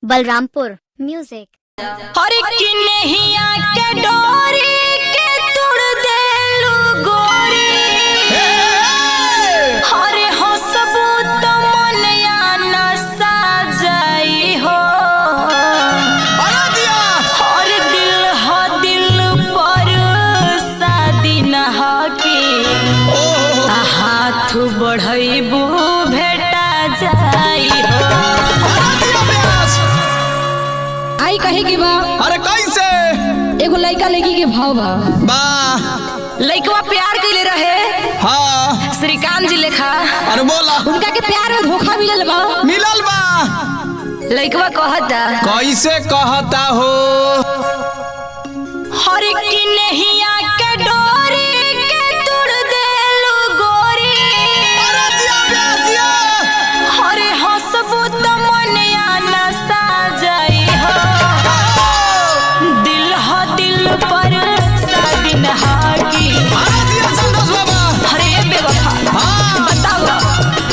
Balrampur music. हर की नहिया के डोरी के तुड़ देलू गोरी, हरे हंसबू तो मनया न साजाई हो। हर दिल हो दिल पर शादी नहा के हाथ बढ़ाइबू भेटा जाई हो। आई कहे की बा? अरे कैसे? एगो लड़का लड़की के भाव बा। लड़कवा प्यार कैले रहे, हाँ श्रीकांत जी लेखा। अरे बोला। उनका के प्यार में धोखा मिलल बा। मिलल बा। लड़कवा कहता कैसे कहता हो? हर की नहिया के डोरी के तुड़ देलू गोरी, हरे हंसबू तो मनया न साजाई हो। दिल हो दिल पर शादी नहा की। हरे बेवफा बताओ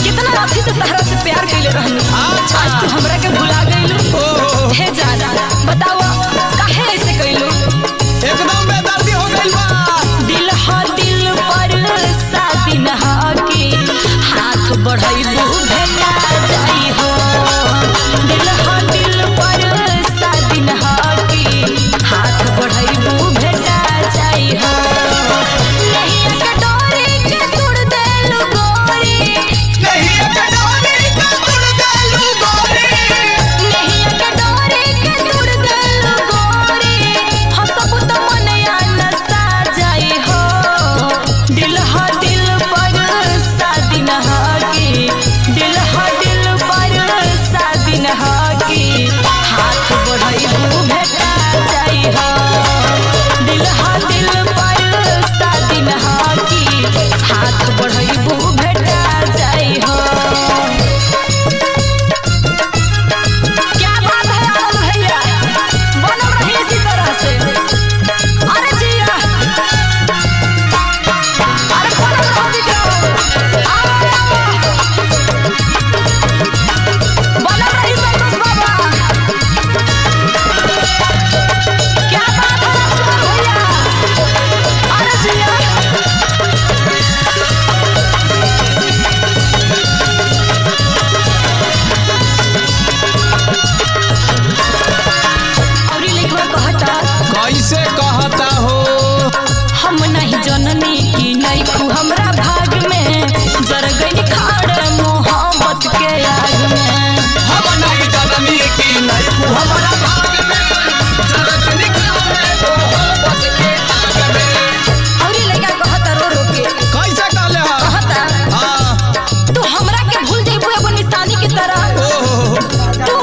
कितना राती से तहरा से प्यार कैले रहनी, आज तू हमरा के भुला गइलू। हे जाना बताओ काहे ऐसे कैलू? एकदम बेदर्दी हो गइल बा। दिल हो दिल पर शादी नहा के हाथ बढ़ाइबू भेटा जाई हो। दिल हो दिल पर शादी नहा के हाथ बढ़ाइबू भेटा जाई हो। नहिया के डोरी के तुड़ देलू गोरी, नहिया के डोरी के तुड़ देलू गोरी, हंसबू तो मनया न साजाई हो। दिल हो दिल पर शादी नहा के, दिल हो दिल पर शादी नहा के हाथ बढ़ाइबू भेटा जाई हो। दिल हो दिल पर शादी नहा के हाथ बढ़ाइबू भेटा जाई हो। क्या बात है आनंद भैया, बनल रही इसी तरह से। अरे जिया, अरे बनल रहो विक्रम, आओ बनल रही संतोष बाबा। क्या बात है लक्ष्मण भैया, अरे जिया। और ये लिखवा कहता कैसे कहता हो? हम नहीं जननी की नहीं खू हमरा भाग में, जर गई खाड़ मोहब्बत के आग में। हम नहीं जननी की नहीं तू हमारा भाग में, जरगनी खाए मोहब्बत के आग में। और ये लड़का कहता रो रो के कैसे कहले हा? कहता हाँ तू हमरा के भूल जइबू एगो निशानी की तरह। ओहो तू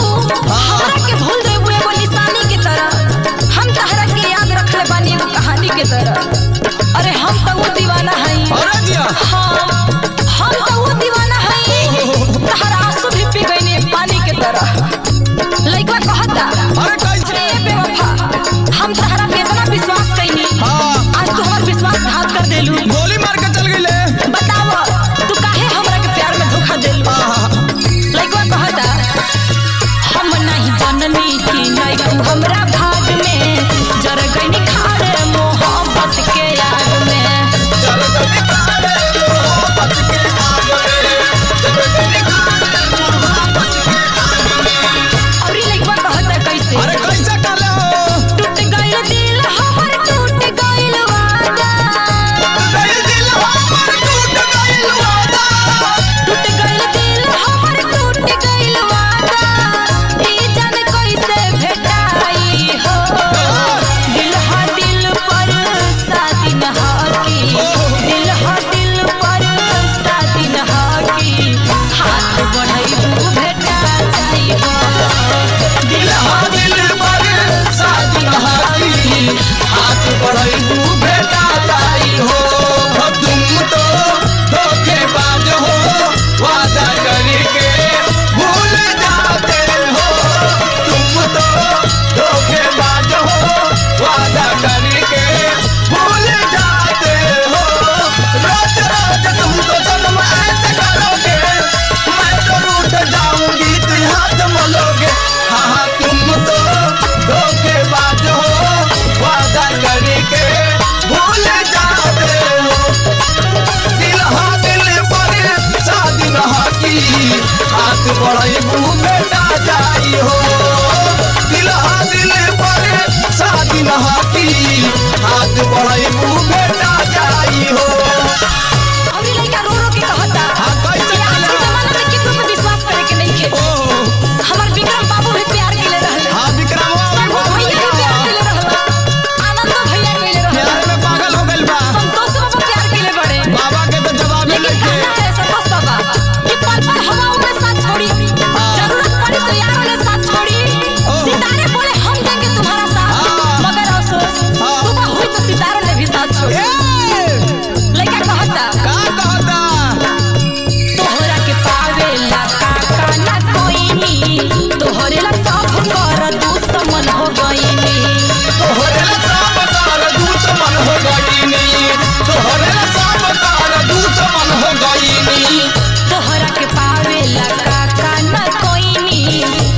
हमरा के भूल जइबू एगो निशानी की तरह। हम तहरा के याद रखले बानी एगो कहानी के तरह। अरे हम तो वो दीवाना हई। अरे जिया हम तो वो दीवाना हई, तहरा आंसू भी पी गईनी पानी के तरह। लइका कहता अरे कैसे? अरे बेवफा हम तहरा पे इतना विश्वास कईनी, हाँ आज तू हमार विश्वासघात कर देलू। गोली मार के चल गइले। बताओ तू काहे हमरा के प्यार में धोखा देलू? लइका कहता हम नहीं जननी की नहीं तू हमरा भाग में, जर गईनी खाड़ मोहब्बत के आग में। जरगनी खाए मोहब्बत के आग में, जरगनी खाए मोहब्बत के आग में। और ये लइका कहता कैसे? अरे कैसे कहले हो? टूट गइल दिल हमर, टूट गइल वादा। दिल दिल हमर टूट गइल वादा। टूट गइल दिल हमर, टूट गइल वादा। ई जान कैसे भेटाई हो।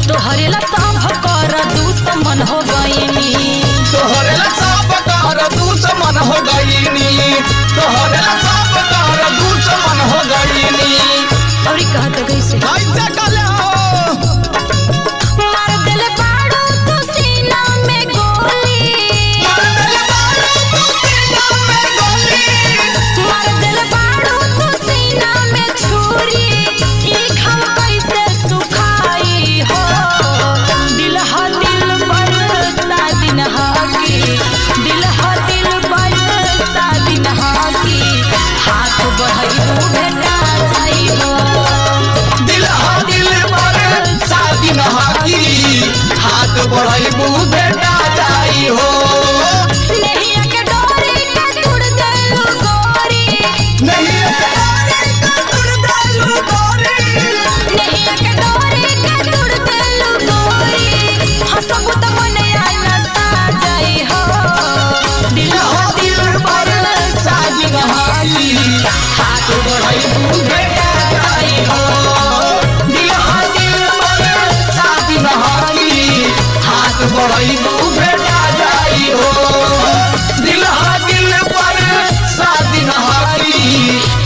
तोहरे ला सब कर दुश्मन हो गईनी तोहरे ला सब कर दुश्मन हो गईनी तोहरे ला सब कर दुश्मन हो गईनी और कहत कैसे ऐसे कले हो मार दिल बाड़ू तू सीना में गोली मार दिल बाड़ू तू सीना में गोली मार दिल बाड़ू तू सीना में छुरी ई घाव कैसे सुखाई हो दिल हा दिल पर सादिन हाकी दिल हा दिल पर सादिन हाकी हाथ बढ़ाई भेटा जाई हो दिल हा दिल पर शादी नहाकी हाथ बढ़ाइबू बेटा जाई हो नहीं के डोरी के तुड़ देलू गोरी नहीं नहीं के डोरी के तुड़ देलू गोरी हसब त मनया न साजाई हो दिल हा दिल पर शादी नहाकी हाथ बढ़ाइबू बेटा जाई हो दिल हा दिल पर शादी नहाकी हाथ बढ़ाइबू बेटा जाई हो दिल हा दिल पर शादी नहाकी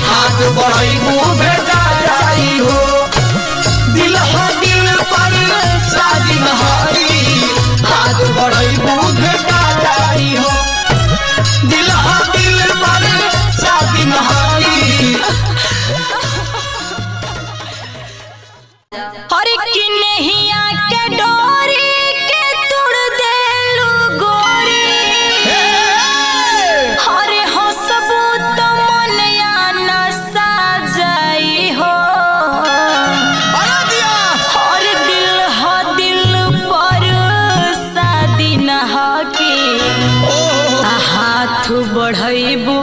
हाथ बढ़ाइबू बेटा जाई हो दिल हा दिल पर शादी नहाकी हाथ बढ़ाइबू बेटा जाई हो दिल हा दिल पर शादी नहाकी हर की नहिया के डोरी के तुड़ देलू गोरी हरे हसबू त मनया न साजाई हो हर दिल हा दिल पर शादी नहाके हाथ बढ़ाइबू